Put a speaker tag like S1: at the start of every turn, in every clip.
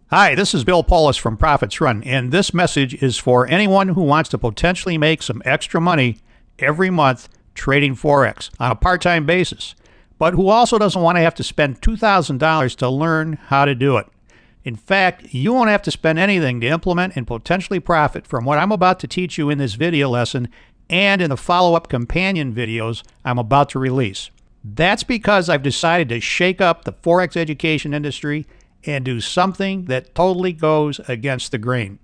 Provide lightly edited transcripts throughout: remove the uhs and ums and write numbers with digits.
S1: Hi, this is Bill Poulos from Profits Run, and this message is for anyone who wants to potentially make some extra money every month trading Forex on a part-time basis, but who also doesn't want to have to spend $2,000 to learn how to do it. In fact, you won't have to spend anything to implement and potentially profit from what I'm about to teach you in this video lesson and in the follow-up companion videos I'm about to release. That's because I've decided to shake up the Forex education industry and do something that totally goes against the grain.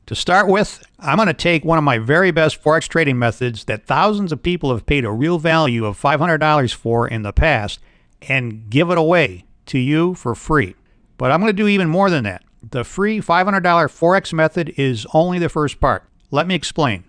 S1: To start with, I'm going to take one of my very best Forex trading methods that thousands of people have paid a real value of $500 for in the past and give it away to you for free. But I'm going to do even more than that. The free $500 Forex method is only the first part. Let me explain.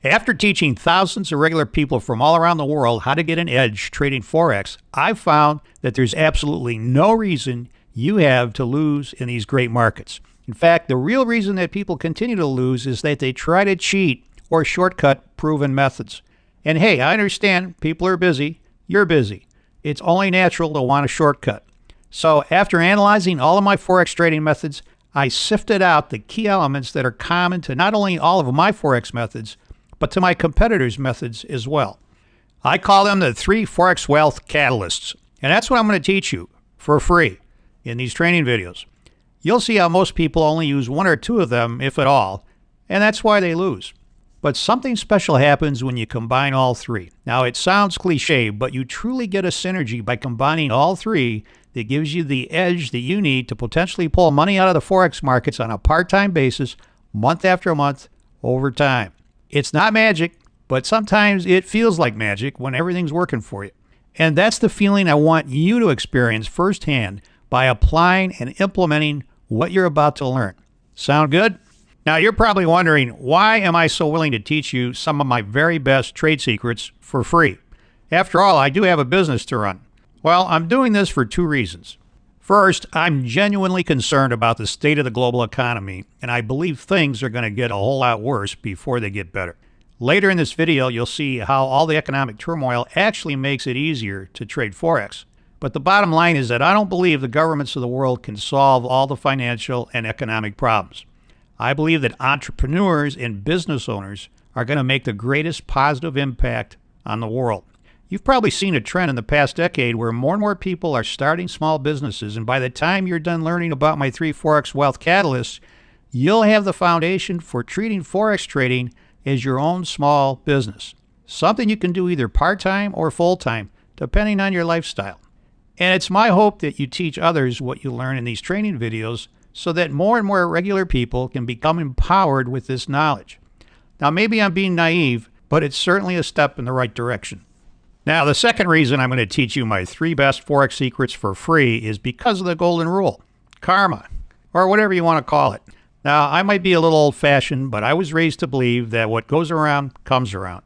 S1: After teaching thousands of regular people from all around the world how to get an edge trading Forex, I've found that there's absolutely no reason you have to lose in these great markets. In fact, the real reason that people continue to lose is that they try to cheat or shortcut proven methods. And hey, I understand people are busy. You're busy. It's only natural to want a shortcut. So after analyzing all of my Forex trading methods, I sifted out the key elements that are common to not only all of my Forex methods, but to my competitors' methods as well. I call them the 3 Forex wealth catalysts. And that's what I'm going to teach you for free in these training videos. You'll see how most people only use 1 or 2 of them, if at all, and that's why they lose. But something special happens when you combine all 3. Now, it sounds cliche, but you truly get a synergy by combining all 3 that gives you the edge that you need to potentially pull money out of the Forex markets on a part-time basis, month after month, over time. It's not magic, but sometimes it feels like magic when everything's working for you. And that's the feeling I want you to experience firsthand by applying and implementing what you're about to learn. Sound good? Now, you're probably wondering, why am I so willing to teach you some of my very best trade secrets for free? After all, I do have a business to run. Well, I'm doing this for 2 reasons. First, I'm genuinely concerned about the state of the global economy, and I believe things are going to get a whole lot worse before they get better. Later in this video, you'll see how all the economic turmoil actually makes it easier to trade Forex. But the bottom line is that I don't believe the governments of the world can solve all the financial and economic problems. I believe that entrepreneurs and business owners are going to make the greatest positive impact on the world. You've probably seen a trend in the past decade where more and more people are starting small businesses, and by the time you're done learning about my 3 Forex wealth catalysts, you'll have the foundation for treating Forex trading as your own small business. Something you can do either part-time or full-time, depending on your lifestyle. And it's my hope that you teach others what you learn in these training videos so that more and more regular people can become empowered with this knowledge. Now, maybe I'm being naive, but it's certainly a step in the right direction. Now, the second reason I'm going to teach you my 3 best Forex secrets for free is because of the golden rule, karma, or whatever you want to call it. Now, I might be a little old-fashioned, but I was raised to believe that what goes around comes around.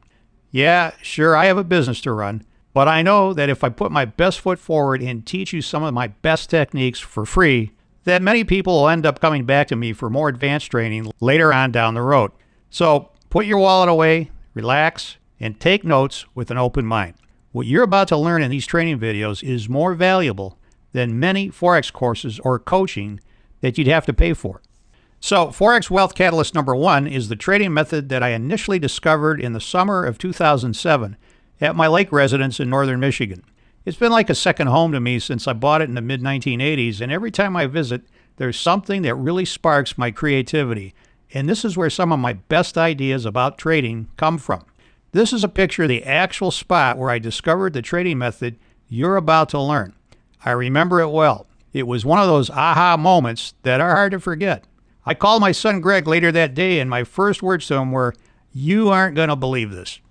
S1: Yeah, sure, I have a business to run, but I know that if I put my best foot forward and teach you some of my best techniques for free, that many people will end up coming back to me for more advanced training later on down the road. So put your wallet away, relax, and take notes with an open mind. What you're about to learn in these training videos is more valuable than many Forex courses or coaching that you'd have to pay for. So Forex Wealth Catalyst number 1 is the trading method that I initially discovered in the summer of 2007 at my lake residence in northern Michigan. It's been like a second home to me since I bought it in the mid-1980s, and every time I visit, there's something that really sparks my creativity. And this is where some of my best ideas about trading come from. This is a picture of the actual spot where I discovered the trading method you're about to learn. I remember it well. It was one of those aha moments that are hard to forget. I called my son Greg later that day, and my first words to him were, "You aren't going to believe this."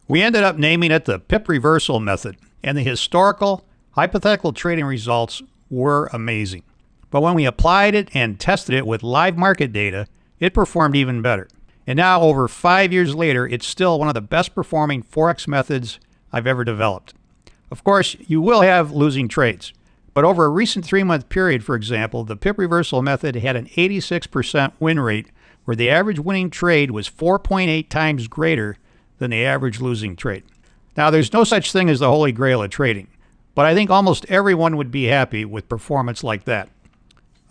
S1: We ended up naming it the pip reversal method, and the historical, hypothetical trading results were amazing. But when we applied it and tested it with live market data, it performed even better. And now, over 5 years later, it's still one of the best performing Forex methods I've ever developed. Of course, you will have losing trades. But over a recent 3-month period, for example, the pip reversal method had an 86% win rate, where the average winning trade was 4.8 times greater than the average losing trade. Now, there's no such thing as the holy grail of trading, but I think almost everyone would be happy with performance like that.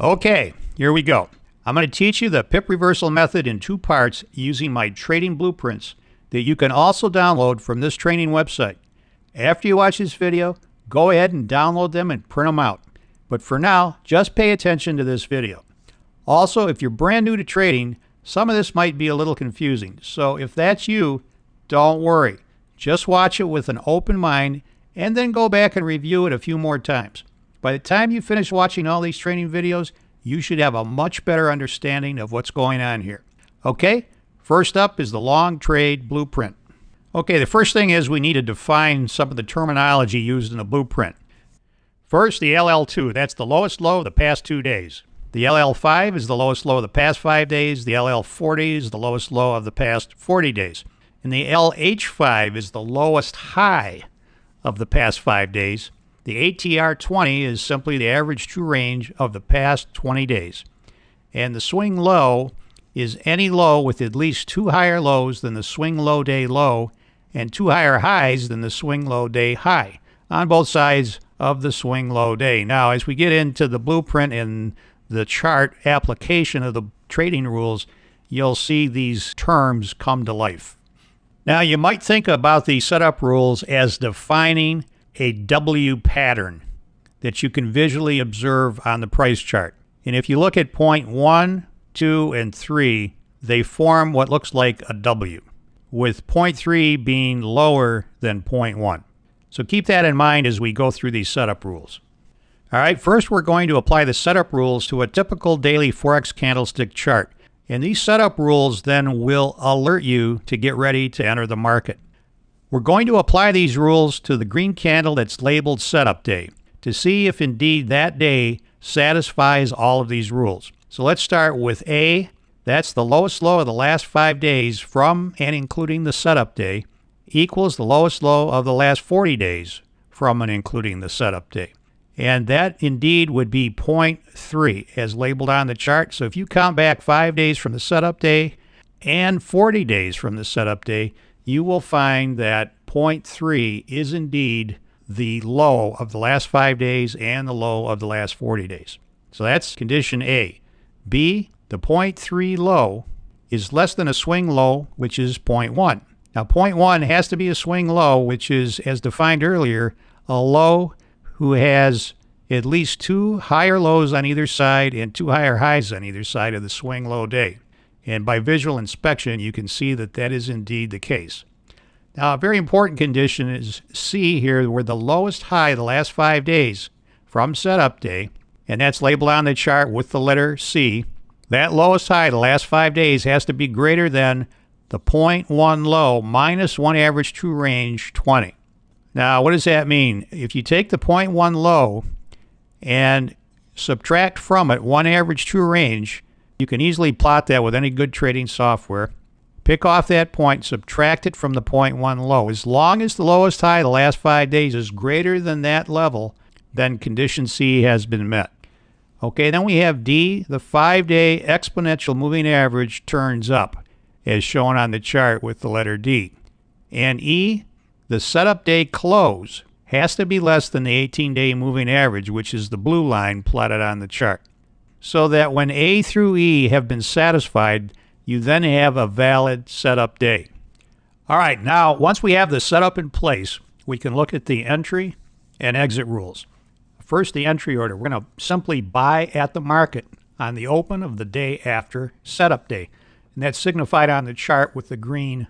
S1: Okay, Here we go. I'm going to teach you the pip reversal method in 2 parts using my trading blueprints that you can also download from this training website. After you watch this video, go ahead and download them and print them out. But for now, just pay attention to this video. Also, if you're brand new to trading, some of this might be a little confusing. So if that's you, don't worry. Just watch it with an open mind and then go back and review it a few more times. By the time you finish watching all these training videos, you should have a much better understanding of what's going on here. Okay, first up is the long trade blueprint. Okay, the first thing is we need to define some of the terminology used in the blueprint. First, the LL2, that's the lowest low of the past 2 days. The LL5 is the lowest low of the past 5 days. The LL40 is the lowest low of the past 40 days. And the LH5 is the lowest high of the past 5 days. The ATR20 is simply the average true range of the past 20 days. And the swing low is any low with at least 2 higher lows than the swing low day low and 2 higher highs than the swing low day high on both sides of the swing low day. Now, as we get into the blueprint and the chart application of the trading rules, you'll see these terms come to life. Now, you might think about the setup rules as defining a W pattern that you can visually observe on the price chart. And if you look at point 1, 2, and 3, they form what looks like a W, with point 3 being lower than point 1. So keep that in mind as we go through these setup rules. All right, first we're going to apply the setup rules to a typical daily Forex candlestick chart. And these setup rules then will alert you to get ready to enter the market. We're going to apply these rules to the green candle that's labeled setup day to see if indeed that day satisfies all of these rules. So let's start with A. That's the lowest low of the last 5 days from and including the setup day equals the lowest low of the last 40 days from and including the setup day. And that indeed would be point 3 as labeled on the chart. So if you count back 5 days from the setup day and 40 days from the setup day, you will find that point 3 is indeed the low of the last 5 days and the low of the last 40 days. So that's condition A. B, the point 3 low is less than a swing low, which is point 1. Now, point 1 has to be a swing low, which is, as defined earlier, a low who has at least 2 higher lows on either side and 2 higher highs on either side of the swing low day. And by visual inspection, you can see that that is indeed the case. Now, a very important condition is C here, where the lowest high the last 5 days from setup day, and that's labeled on the chart with the letter C, that lowest high the last 5 days has to be greater than the point 1 low minus 1 average true range 20. Now, what does that mean? If you take the point 1 low and subtract from it 1 average true range, you can easily plot that with any good trading software. Pick off that point, subtract it from the point 1 low. As long as the lowest high the last 5 days is greater than that level, then condition C has been met. Okay, then we have D, the 5-day exponential moving average turns up, as shown on the chart with the letter D. And E, the setup day close has to be less than the 18-day moving average, which is the blue line plotted on the chart. So that when A through E have been satisfied, you then have a valid setup day. All right, now once we have the setup in place, we can look at the entry and exit rules. First, the entry order. We're going to simply buy at the market on the open of the day after setup day. And that's signified on the chart with the green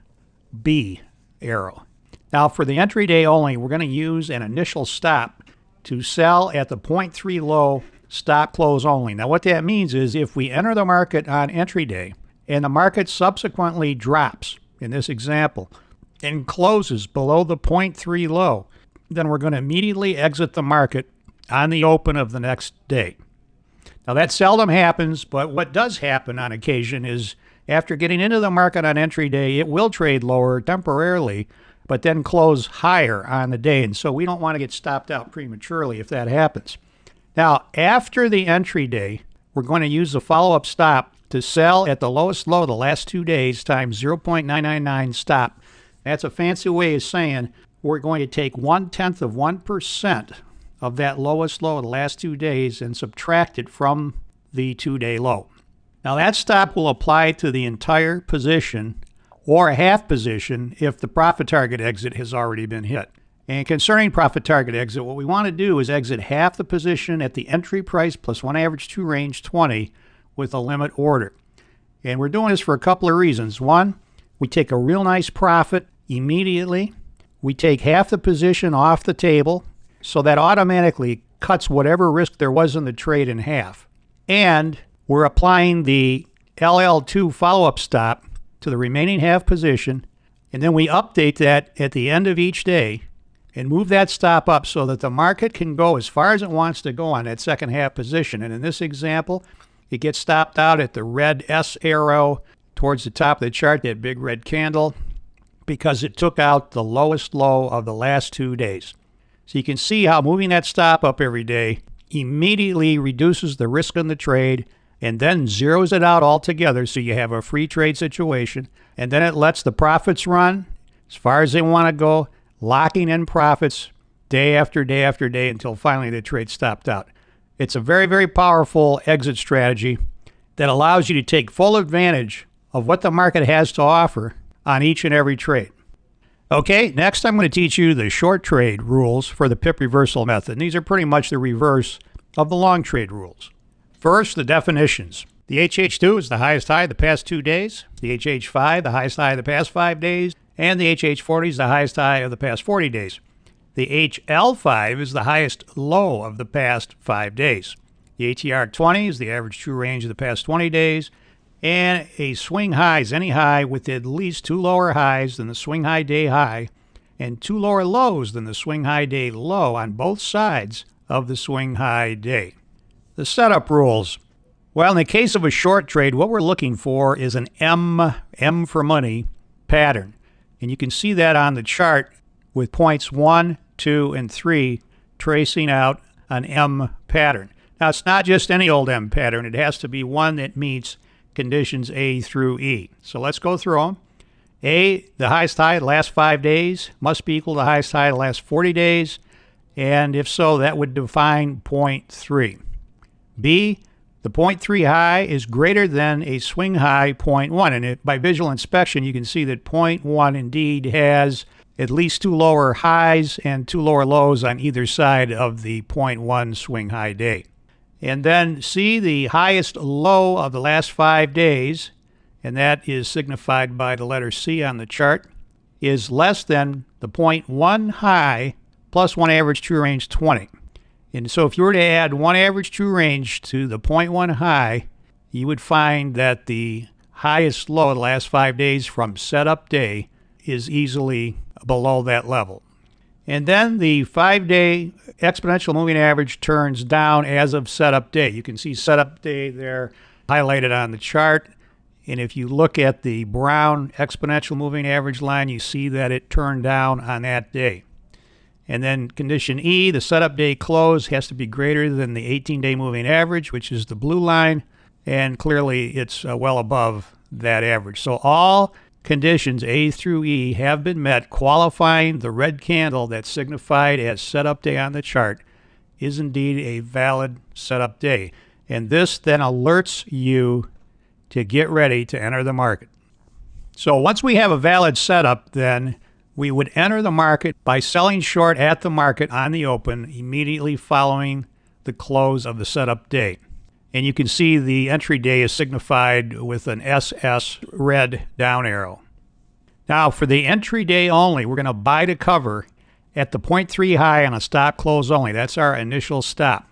S1: B arrow. Now, for the entry day only, we're going to use an initial stop to sell at the point 3 low stop close only. Now, what that means is if we enter the market on entry day and the market subsequently drops, in this example, and closes below the point 3 low, then we're going to immediately exit the market on the open of the next day. Now, that seldom happens, but what does happen on occasion is after getting into the market on entry day, it will trade lower temporarily, but then close higher on the day. And so we don't want to get stopped out prematurely if that happens. Now, after the entry day, we're going to use the follow-up stop to sell at the lowest low the last 2 days times 0.999 stop. That's a fancy way of saying we're going to take 1/10 of 1% of that lowest low of the last 2 days and subtract it from the 2-day low. Now that stop will apply to the entire position or a half position if the profit target exit has already been hit. And concerning profit target exit, what we want to do is exit half the position at the entry price plus 1 average 2 range 20 with a limit order. And we're doing this for a couple of reasons. One, we take a real nice profit immediately. We take half the position off the table, so that automatically cuts whatever risk there was in the trade in half. And we're applying the LL2 follow-up stop to the remaining half position, and then we update that at the end of each day and move that stop up so that the market can go as far as it wants to go on that second half position. And in this example, it gets stopped out at the red S arrow towards the top of the chart, that big red candle, because it took out the lowest low of the last 2 days. So you can see how moving that stop up every day immediately reduces the risk in the trade and then zeroes it out altogether so you have a free trade situation. And then it lets the profits run as far as they want to go, locking in profits day after day after day until finally the trade stopped out. It's a very, very powerful exit strategy that allows you to take full advantage of what the market has to offer on each and every trade. Okay, next I'm going to teach you the short trade rules for the pip reversal method. And these are pretty much the reverse of the long trade rules. First, the definitions. The HH2 is the highest high of the past 2 days. The HH5, the highest high of the past 5 days. And the HH40 is the highest high of the past 40 days. The HL5 is the highest low of the past 5 days. The ATR20 is the average true range of the past 20 days. And a swing high is any high with at least 2 lower highs than the swing high day high and 2 lower lows than the swing high day low on both sides of the swing high day. The setup rules. Well, in the case of a short trade, what we're looking for is an M for money pattern. And you can see that on the chart with points 1, 2, and 3 tracing out an M pattern. Now, it's not just any old M pattern. It has to be one that meets conditions A through E. So let's go through them. A, the highest high of the last 5 days must be equal to the highest high of the last 40 days. And if so, that would define point 3. B, the point 3 high is greater than a swing high point 1. And by visual inspection, you can see that point 1 indeed has at least 2 lower highs and 2 lower lows on either side of the point 1 swing high day. And then C, the highest low of the last 5 days, and that is signified by the letter C on the chart, is less than the point 1 high plus 1 average true range 20. And so if you were to add 1 average true range to the point 1 high, you would find that the highest low of the last 5 days from setup day is easily below that level. And then the 5-day exponential moving average turns down as of setup day. You can see setup day there highlighted on the chart. And if you look at the brown exponential moving average line, you see that it turned down on that day. And then condition E, the setup day close has to be greater than the 18-day moving average, which is the blue line. And clearly it's well above that average. So all conditions A through E have been met, qualifying the red candle that's signified as setup day on the chart is indeed a valid setup day. And this then alerts you to get ready to enter the market. So once we have a valid setup, then we would enter the market by selling short at the market on the open immediately following the close of the setup day. And you can see the entry day is signified with an SS red down arrow. Now for the entry day only, we're going to buy to cover at the 0.3 high on a stop close only. That's our initial stop.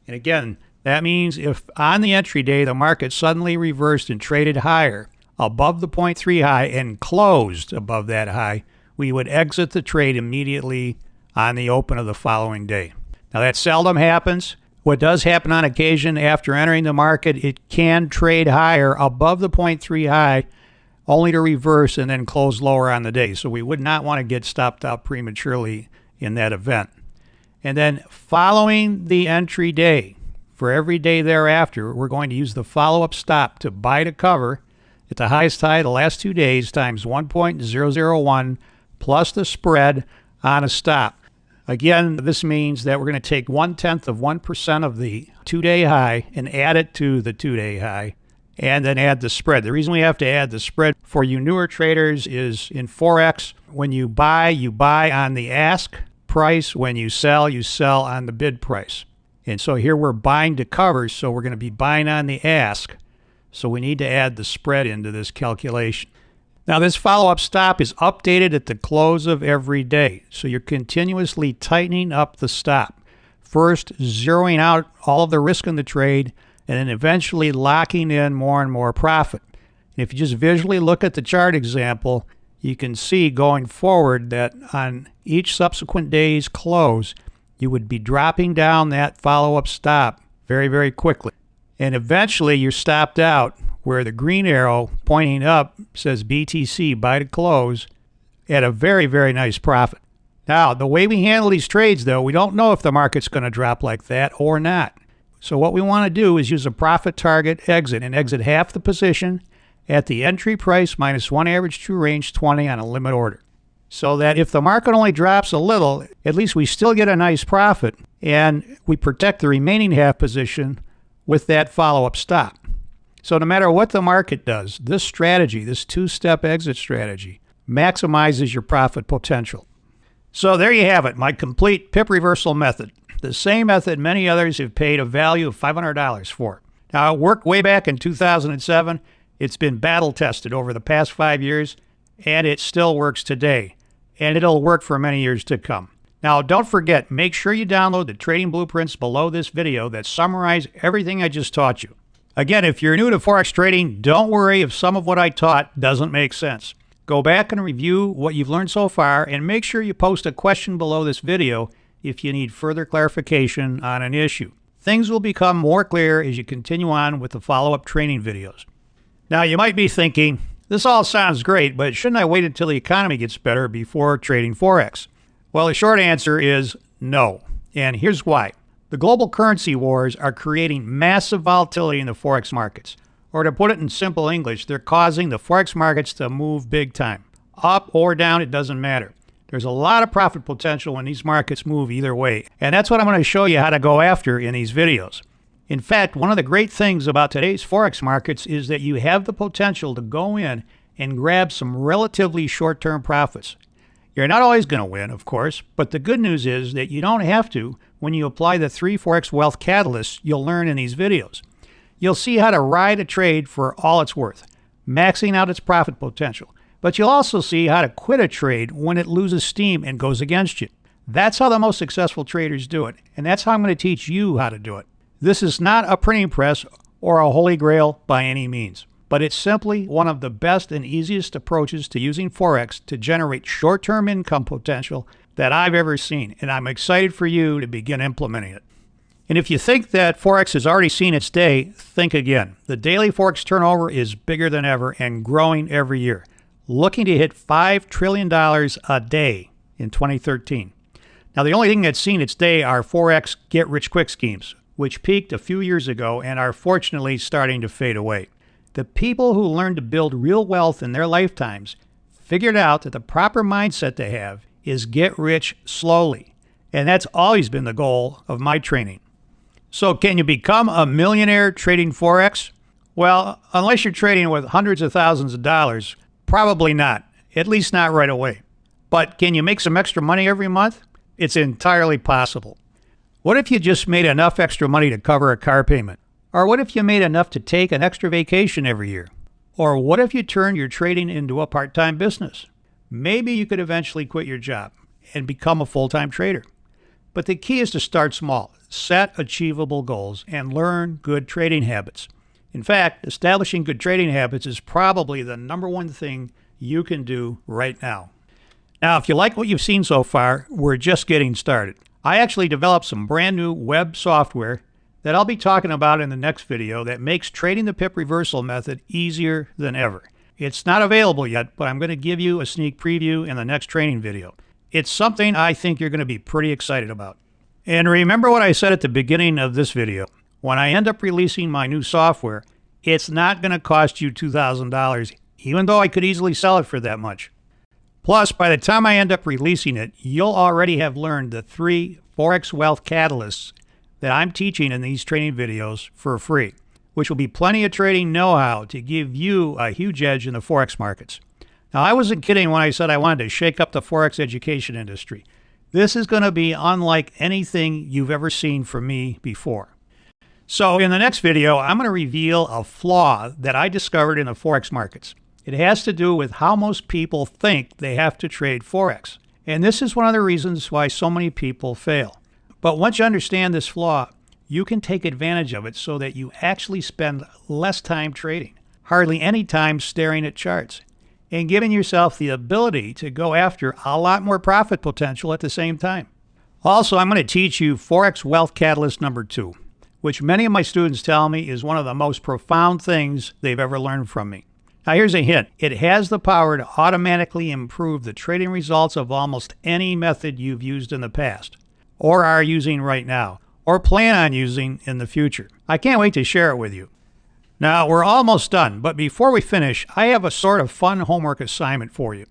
S1: And again, that means if on the entry day the market suddenly reversed and traded higher above the 0.3 high and closed above that high, we would exit the trade immediately on the open of the following day. Now that seldom happens. What does happen on occasion after entering the market, it can trade higher above the 0.3 high only to reverse and then close lower on the day. So we would not want to get stopped out prematurely in that event. And then following the entry day, for every day thereafter, we're going to use the follow-up stop to buy to cover at the highest high of the last 2 days times 1.001 plus the spread on a stop. Again, this means that we're going to take 0.1% of the 2-day high and add it to the 2-day high, and then add the spread. The reason we have to add the spread for you newer traders is in Forex, when you buy on the ask price. When you sell on the bid price. And so here we're buying to cover, so we're going to be buying on the ask. So we need to add the spread into this calculation. Now, this follow-up stop is updated at the close of every day. So you're continuously tightening up the stop. First, zeroing out all of the risk in the trade, and then eventually locking in more and more profit. And if you just visually look at the chart example, you can see going forward that on each subsequent day's close, you would be dropping down that follow-up stop very, very quickly. And eventually you're stopped out where the green arrow pointing up says BTC, buy to close, at a very, very nice profit. Now, the way we handle these trades, though, we don't know if the market's going to drop like that or not. So what we want to do is use a profit target exit and exit half the position at the entry price minus 1 average true range 20 on a limit order. So that if the market only drops a little, at least we still get a nice profit, and we protect the remaining half position with that follow-up stop. So no matter what the market does, this strategy, this two-step exit strategy, maximizes your profit potential. So there you have it, my complete pip reversal method. The same method many others have paid a value of $500 for. Now, it worked way back in 2007. It's been battle tested over the past 5 years, and it still works today. And it'll work for many years to come. Now, don't forget, make sure you download the trading blueprints below this video that summarize everything I just taught you. Again, if you're new to Forex trading, don't worry if some of what I taught doesn't make sense. Go back and review what you've learned so far, and make sure you post a question below this video if you need further clarification on an issue. Things will become more clear as you continue on with the follow-up training videos. Now, you might be thinking, this all sounds great, but shouldn't I wait until the economy gets better before trading Forex? Well, the short answer is no, and here's why. The global currency wars are creating massive volatility in the Forex markets. Or to put it in simple English, they're causing the Forex markets to move big time. Up or down, it doesn't matter. There's a lot of profit potential when these markets move either way. And that's what I'm going to show you how to go after in these videos. In fact, one of the great things about today's Forex markets is that you have the potential to go in and grab some relatively short-term profits. You're not always going to win, of course, but the good news is that you don't have to when you apply the 3 Forex wealth catalysts you'll learn in these videos. You'll see how to ride a trade for all it's worth, maxing out its profit potential. But you'll also see how to quit a trade when it loses steam and goes against you. That's how the most successful traders do it, and that's how I'm going to teach you how to do it. This is not a printing press or a holy grail by any means, but it's simply one of the best and easiest approaches to using Forex to generate short-term income potential that I've ever seen, and I'm excited for you to begin implementing it. And if you think that Forex has already seen its day, think again. The daily Forex turnover is bigger than ever and growing every year, looking to hit $5 trillion a day in 2013. Now, the only thing that's seen its day are Forex get-rich-quick schemes, which peaked a few years ago and are fortunately starting to fade away. The people who learned to build real wealth in their lifetimes figured out that the proper mindset to have is get rich slowly. And that's always been the goal of my training. So can you become a millionaire trading Forex? Well, unless you're trading with hundreds of thousands of dollars, probably not, at least not right away. But can you make some extra money every month? It's entirely possible. What if you just made enough extra money to cover a car payment? Or what if you made enough to take an extra vacation every year? Or what if you turned your trading into a part-time business? Maybe you could eventually quit your job and become a full-time trader. But the key is to start small, set achievable goals, and learn good trading habits. In fact, establishing good trading habits is probably the #1 thing you can do right now. Now, if you like what you've seen so far, we're just getting started. I actually developed some brand new web software that I'll be talking about in the next video that makes trading the pip reversal method easier than ever. It's not available yet, but I'm going to give you a sneak preview in the next training video. It's something I think you're going to be pretty excited about. And remember what I said at the beginning of this video. When I end up releasing my new software, it's not going to cost you $2,000, even though I could easily sell it for that much. Plus, by the time I end up releasing it, you'll already have learned the 3 Forex wealth catalysts that I'm teaching in these training videos for free, which will be plenty of trading know-how to give you a huge edge in the Forex markets. Now, I wasn't kidding when I said I wanted to shake up the Forex education industry. This is going to be unlike anything you've ever seen from me before. So in the next video, I'm going to reveal a flaw that I discovered in the Forex markets. It has to do with how most people think they have to trade Forex. And this is one of the reasons why so many people fail. But once you understand this flaw, you can take advantage of it so that you actually spend less time trading, hardly any time staring at charts, and giving yourself the ability to go after a lot more profit potential at the same time. Also, I'm going to teach you Forex Wealth Catalyst number 2, which many of my students tell me is one of the most profound things they've ever learned from me. Now, here's a hint. It has the power to automatically improve the trading results of almost any method you've used in the past, or are using right now, or plan on using in the future. I can't wait to share it with you. Now, we're almost done, but before we finish, I have a sort of fun homework assignment for you.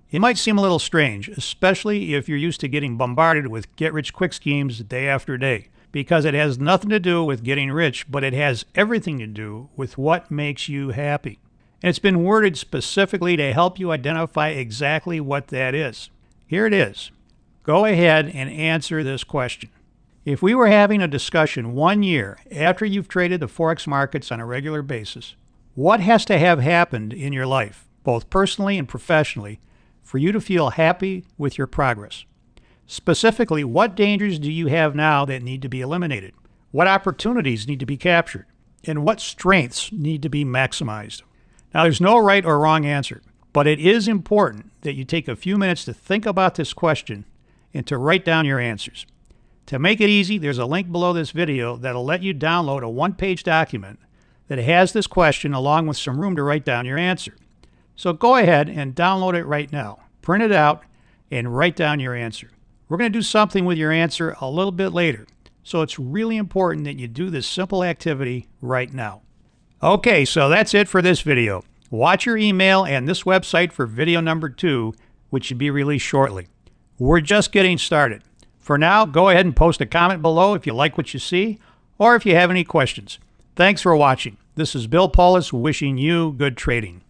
S1: It might seem a little strange, especially if you're used to getting bombarded with get-rich-quick schemes day after day, because it has nothing to do with getting rich, but it has everything to do with what makes you happy. And it's been worded specifically to help you identify exactly what that is. Here it is. Go ahead and answer this question. If we were having a discussion 1 year after you've traded the Forex markets on a regular basis, what has to have happened in your life, both personally and professionally, for you to feel happy with your progress? Specifically, what dangers do you have now that need to be eliminated? What opportunities need to be captured? And what strengths need to be maximized? Now, there's no right or wrong answer, but it is important that you take a few minutes to think about this question and to write down your answers. To make it easy, there's a link below this video that'll let you download a one-page document that has this question along with some room to write down your answer. So go ahead and download it right now. Print it out and write down your answer. We're going to do something with your answer a little bit later, so it's really important that you do this simple activity right now. Okay, so that's it for this video. Watch your email and this website for video number 2, which should be released shortly. We're just getting started. For now, go ahead and post a comment below if you like what you see, or if you have any questions. Thanks for watching. This is Bill Poulos wishing you good trading.